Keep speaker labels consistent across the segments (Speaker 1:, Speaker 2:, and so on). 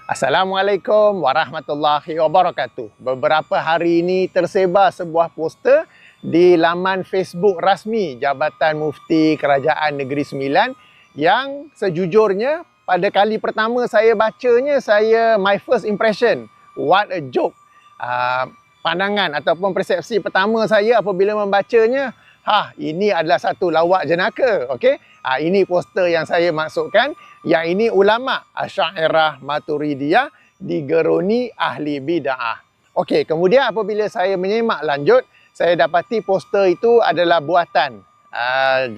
Speaker 1: Assalamualaikum warahmatullahi wabarakatuh. Beberapa hari ini tersebar sebuah poster di laman Facebook rasmi Jabatan Mufti Kerajaan Negeri Sembilan yang sejujurnya pada kali pertama saya bacanya, my first impression, what a joke. Pandangan ataupun persepsi pertama saya apabila membacanya, ini adalah satu lawak jenaka. Okey, ini poster yang saya masukkan. Yang ini ulama Asy'ariyah Maturidiyah digeruni ahli bid'ah. Okey, kemudian apabila saya menyemak lanjut, saya dapati poster itu adalah buatan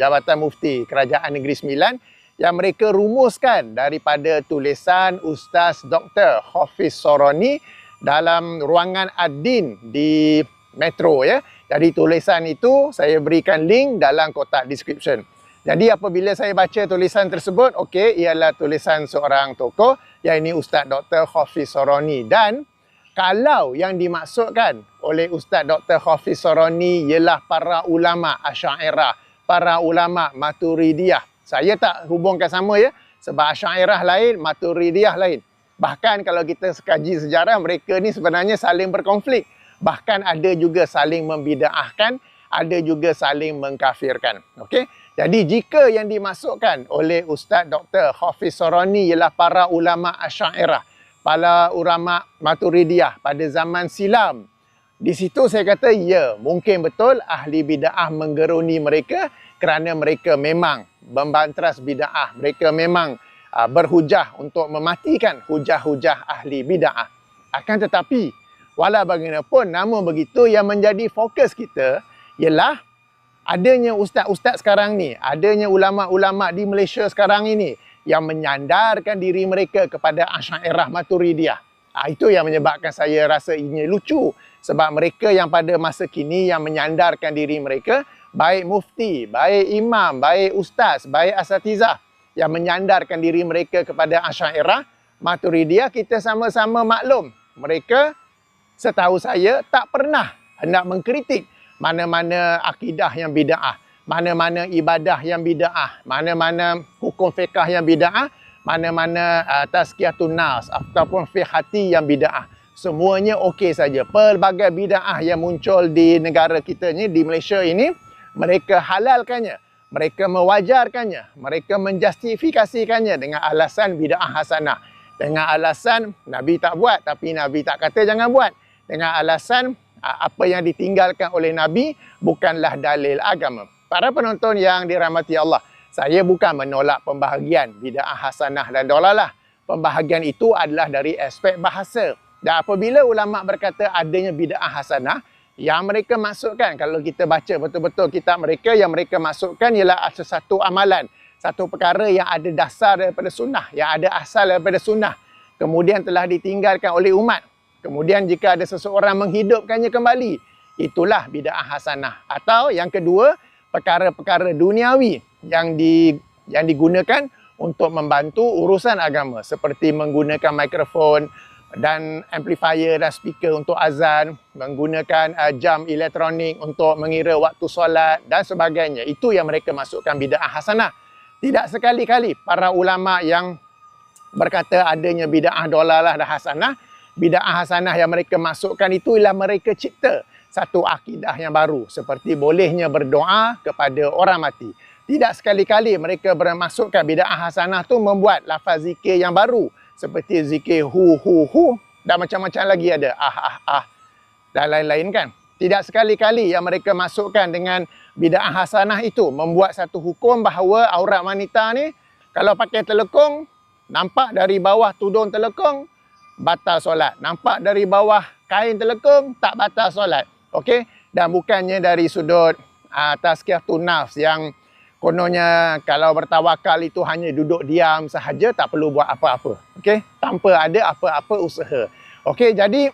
Speaker 1: Jabatan Mufti Kerajaan Negeri Sembilan yang mereka rumuskan daripada tulisan Ustaz Dr. Hafiz Soroni dalam ruangan ad-din di Metro ya. Jadi tulisan itu saya berikan link dalam kotak description. Jadi apabila saya baca tulisan tersebut, ialah tulisan seorang tokoh, yang ini Ustaz Dr. Hafiz Soroni. Dan kalau yang dimaksudkan oleh Ustaz Dr. Hafiz Soroni ialah para ulama Asy'ariyah, para ulama Maturidiyah. Saya tak hubungkan sama ya, sebab Asy'ariyah lain, Maturidiyah lain. Bahkan kalau kita kaji sejarah, mereka ni sebenarnya saling berkonflik. Bahkan ada juga saling membida'ahkan, ada juga saling mengkafirkan. Okey? Jadi jika yang dimasukkan oleh Ustaz Dr. Hafiz Soroni ialah para ulama Asy'ariyah, para ulama Maturidiyah pada zaman silam, di situ saya kata ya, mungkin betul ahli bid'ah menggeruni mereka kerana mereka memang membantras bid'ah, mereka memang berhujah untuk mematikan hujah-hujah ahli bid'ah. Akan tetapi walau bagaimanapun, namun begitu yang menjadi fokus kita ialah adanya ustaz-ustaz sekarang ni, adanya ulama-ulama di Malaysia sekarang ini yang menyandarkan diri mereka kepada Asy'ariyah Maturidiyah. Itu yang menyebabkan saya rasa ini lucu. Sebab mereka yang pada masa kini yang menyandarkan diri mereka, baik mufti, baik imam, baik ustaz, baik asatizah, yang menyandarkan diri mereka kepada Asy'ariyah Maturidiyah, kita sama-sama maklum. Mereka, setahu saya, tak pernah hendak mengkritik mana-mana akidah yang bid'ah, mana-mana ibadah yang bid'ah, mana-mana hukum fiqh yang bid'ah, mana-mana tazkiyatun nas ataupun fiqh hati yang bid'ah. Semuanya okey saja. Pelbagai bid'ah yang muncul di negara kita ni, di Malaysia ini, mereka halalkannya, mereka mewajarkannya, mereka menjustifikasikannya dengan alasan bid'ah hasanah, dengan alasan Nabi tak buat tapi Nabi tak kata jangan buat, dengan alasan apa yang ditinggalkan oleh Nabi bukanlah dalil agama. Para penonton yang dirahmati Allah, saya bukan menolak pembahagian bid'ah hasanah dan dolalah. Pembahagian itu adalah dari aspek bahasa. Dan apabila ulama berkata adanya bid'ah hasanah, yang mereka masukkan, kalau kita baca betul-betul kitab mereka, yang mereka masukkan ialah satu amalan, satu perkara yang ada dasar daripada sunnah, yang ada asal daripada sunnah, kemudian telah ditinggalkan oleh umat. Kemudian jika ada seseorang menghidupkannya kembali, itulah bid'ah hasanah. Atau yang kedua, perkara-perkara duniawi yang digunakan untuk membantu urusan agama, seperti menggunakan mikrofon dan amplifier dan speaker untuk azan, menggunakan jam elektronik untuk mengira waktu solat dan sebagainya. Itu yang mereka masukkan bid'ah hasanah. Tidak sekali-kali para ulama yang berkata adanya bid'ah dolalah dan hasanah, bid'ah hasanah yang mereka masukkan itu ialah mereka cipta satu akidah yang baru, seperti bolehnya berdoa kepada orang mati. Tidak sekali-kali mereka bermasukkan bid'ah hasanah tu membuat lafaz zikir yang baru, seperti zikir hu dan macam-macam lagi ada dan lain-lain kan. Tidak sekali-kali yang mereka masukkan dengan bid'ah hasanah itu membuat satu hukum bahawa aurat wanita ni kalau pakai telekung, nampak dari bawah tudung telekung, batal solat. Nampak dari bawah kain telekung, tak batal solat. Okey? Dan bukannya dari sudut tazkiyatun nafs yang kononnya kalau bertawakal itu hanya duduk diam sahaja, tak perlu buat apa-apa. Okey? Tanpa ada apa-apa usaha. Okey, jadi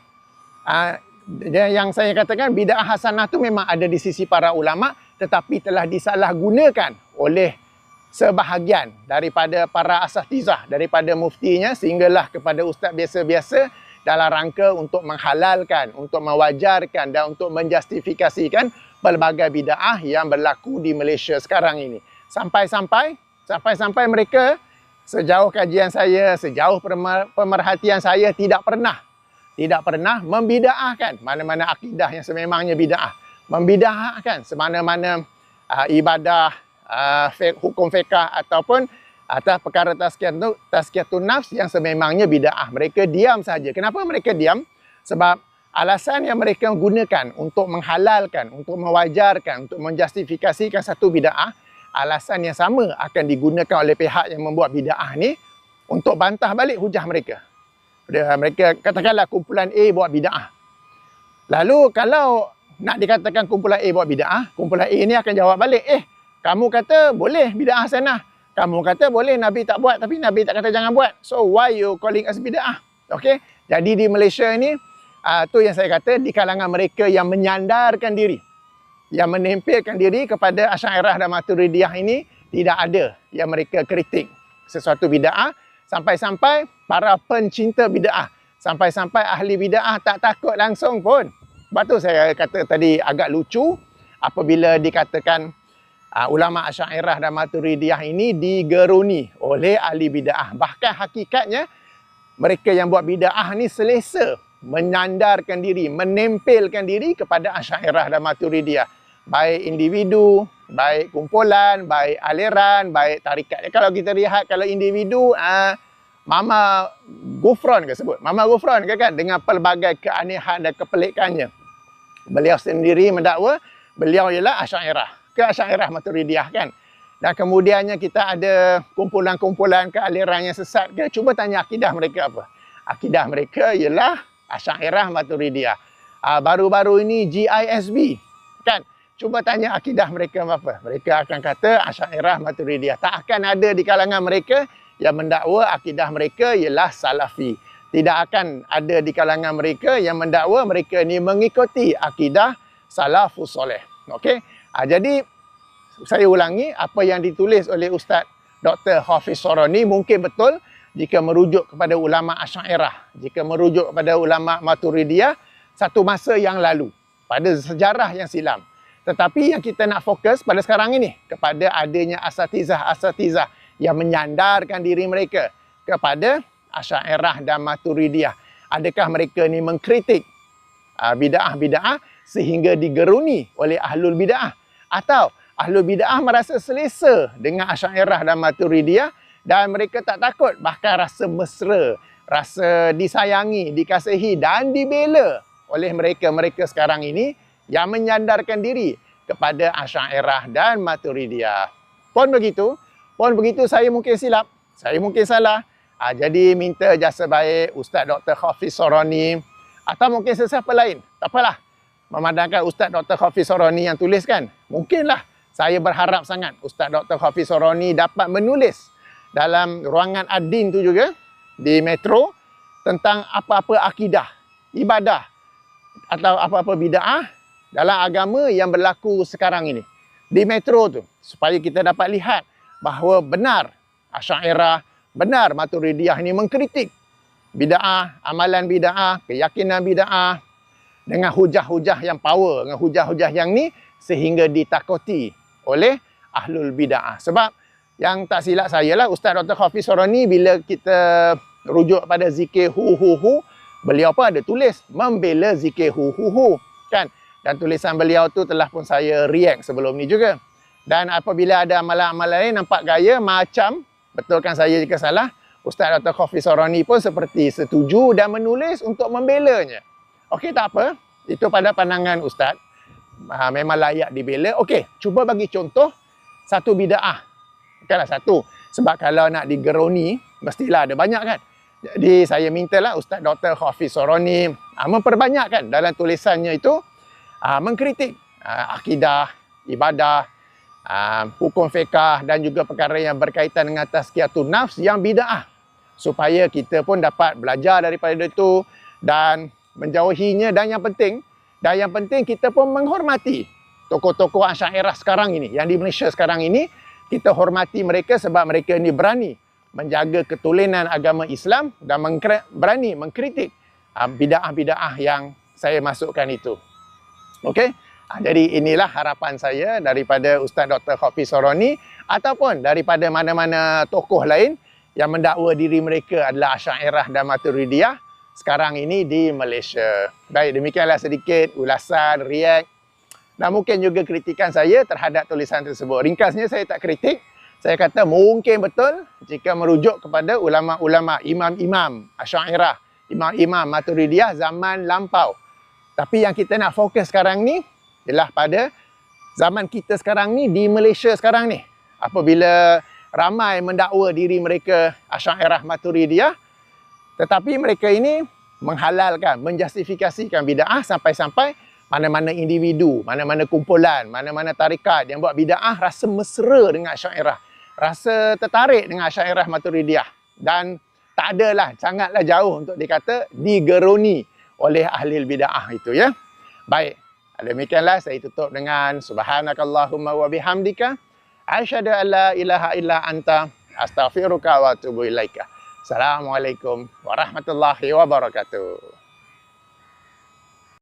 Speaker 1: yang saya katakan bid'ah hasanah tu memang ada di sisi para ulama, tetapi telah disalahgunakan oleh sebahagian daripada para asatizah, daripada muftinya sehinggalah kepada ustaz biasa-biasa dalam rangka untuk menghalalkan, untuk mewajarkan dan untuk menjustifikasikan pelbagai bid'ah yang berlaku di Malaysia sekarang ini. Sampai-sampai mereka sejauh kajian saya, sejauh pemerhatian saya tidak pernah membida'ahkan mana-mana akidah yang sememangnya bida'ah. Membida'ahkan semana-mana ibadah, hukum fiqah ataupun atas perkara tazkiyatun nafs yang sememangnya bida'ah. Mereka diam saja. Kenapa mereka diam? Sebab alasan yang mereka gunakan untuk menghalalkan, untuk mewajarkan, untuk menjustifikasikan satu bida'ah, alasan yang sama akan digunakan oleh pihak yang membuat bida'ah ni untuk bantah balik hujah mereka. Mereka katakanlah kumpulan A buat bida'ah. Lalu kalau nak dikatakan kumpulan A buat bida'ah, kumpulan A ni akan jawab balik, kamu kata boleh bida'ah sana. Kamu kata boleh, Nabi tak buat, tapi Nabi tak kata jangan buat. So why you calling us bida'ah? Okay? Jadi di Malaysia ni, tu yang saya kata, di kalangan mereka yang menyandarkan diri, yang menempelkan diri kepada Asy'ariyah dan Maturidiyah ini, tidak ada yang mereka kritik sesuatu bida'ah, sampai-sampai para pencinta bida'ah, sampai-sampai ahli bida'ah tak takut langsung pun. Sebab tu saya kata tadi agak lucu apabila dikatakan ulama Asy'ariyah dan Maturidiyah ini digeruni oleh ahli bida'ah. Bahkan hakikatnya mereka yang buat bida'ah ni selesa menyandarkan diri, menempelkan diri kepada Asy'ariyah dan Maturidiyah. Baik individu, baik kumpulan, baik aliran, baik tarikat. Kalau kita lihat, kalau individu, Mama Ghufran ke sebut? Mama Ghufran ke kan? Dengan pelbagai keanehan dan kepelikannya. Beliau sendiri mendakwa, beliau ialah Asy'ariyah. Ke Asy'ariyah Maturidiyah kan. Dan kemudiannya kita ada kumpulan-kumpulan kealiran yang sesat ke. Cuba tanya akidah mereka apa. Akidah mereka ialah Asy'ariyah Maturidiyah. Baru-baru ini GISB kan. Cuba tanya akidah mereka apa. Mereka akan kata Asy'ariyah Maturidiyah. Tak akan ada di kalangan mereka yang mendakwa akidah mereka ialah Salafi. Tidak akan ada di kalangan mereka yang mendakwa mereka ni mengikuti akidah Salafus Soleh. Okey. Jadi saya ulangi, apa yang ditulis oleh Ustaz Dr. Hafiz Soroni mungkin betul jika merujuk kepada ulama Asy'ariyah, jika merujuk kepada ulama Maturidiyah satu masa yang lalu, pada sejarah yang silam. Tetapi yang kita nak fokus pada sekarang ini, kepada adanya asatizah yang menyandarkan diri mereka kepada Asy'ariyah dan Maturidiyah. Adakah mereka ni mengkritik bida'ah-bida'ah sehingga digeruni oleh ahlul bida'ah? Atau ahlul bida'ah merasa selesa dengan Asy'ariyah dan Maturidiyah dan mereka tak takut, bahkan rasa mesra, rasa disayangi, dikasihi dan dibela oleh mereka sekarang ini yang menyandarkan diri kepada Asy'ariyah dan Maturidiyah. Pun begitu saya mungkin silap, saya mungkin salah. Jadi minta jasa baik Ustaz Dr. Hafiz Soroni atau mungkin sesiapa lain. Tak apalah. Memandangkan Ustaz Dr. Hafiz Soroni yang tuliskan. Mungkinlah saya berharap sangat Ustaz Dr. Hafiz Soroni dapat menulis dalam ruangan ad-din tu juga di Metro tentang apa-apa akidah, ibadah atau apa-apa bida'ah dalam agama yang berlaku sekarang ini. Di Metro tu supaya kita dapat lihat bahawa benar Asy'ariyah, benar Maturidiyah ini mengkritik bida'ah, amalan bida'ah, keyakinan bida'ah dengan hujah-hujah yang power, dengan hujah-hujah yang ni sehingga ditakuti oleh ahlul bida'ah. Sebab yang tak silap saya lah, Ustaz Dr. Hafiz Soroni bila kita rujuk pada zikir hu, beliau pun ada tulis membela zikir hu kan. Dan tulisan beliau tu telah pun saya react sebelum ni juga. Dan apabila ada amalan-amalan lain nampak gaya macam, betulkan saya jika salah, Ustaz Dr. Hafiz Soroni pun seperti setuju dan menulis untuk membelanya. Okey, tak apa. Itu pada pandangan Ustaz. Memang layak dibela. Okey, cuba bagi contoh satu bida'ah. Bukanlah satu. Sebab kalau nak digeruni, mestilah ada banyak kan. Jadi saya mintalah Ustaz Dr. Hafiz Soroni memperbanyakkan dalam tulisannya itu mengkritik akidah, ibadah, hukum fiqah dan juga perkara yang berkaitan dengan tazkiyatun nafs yang bida'ah. Supaya kita pun dapat belajar daripada itu dan menjauhinya, dan yang penting kita pun menghormati tokoh-tokoh Asy'ariyah sekarang ini, yang di Malaysia sekarang ini. Kita hormati mereka sebab mereka ni berani menjaga ketulenan agama Islam dan berani mengkritik bida'ah-bida'ah yang saya masukkan itu. Okey? Jadi inilah harapan saya daripada Ustaz Dr. Hafiz Soroni ataupun daripada mana-mana tokoh lain yang mendakwa diri mereka adalah Asy'ariyah dan Maturidiyah sekarang ini di Malaysia. Baik, demikianlah sedikit ulasan, react dan mungkin juga kritikan saya terhadap tulisan tersebut. Ringkasnya, saya tak kritik. Saya kata mungkin betul jika merujuk kepada ulama-ulama, imam-imam Asy'ariyah, imam-imam Maturidiyah zaman lampau. Tapi yang kita nak fokus sekarang ni ialah pada zaman kita sekarang ni di Malaysia sekarang ni. Apabila ramai mendakwa diri mereka Asy'ariyah Maturidiyah, tetapi mereka ini menghalalkan, menjustifikasikan bid'ah sampai-sampai mana-mana individu, mana-mana kumpulan, mana-mana tarikat yang buat bid'ah rasa mesra dengan Asy'ariyah, rasa tertarik dengan Asy'ariyah Maturidiyah, dan tak adalah, sangatlah jauh untuk dikata digeruni oleh ahli bid'ah itu, ya. Baik, demikianlah saya tutup dengan subhanakallahumma wa bihamdika asyhadu an la ilaha illa anta astaghfiruka wa atubu ilaika. Assalamualaikum warahmatullahi wabarakatuh.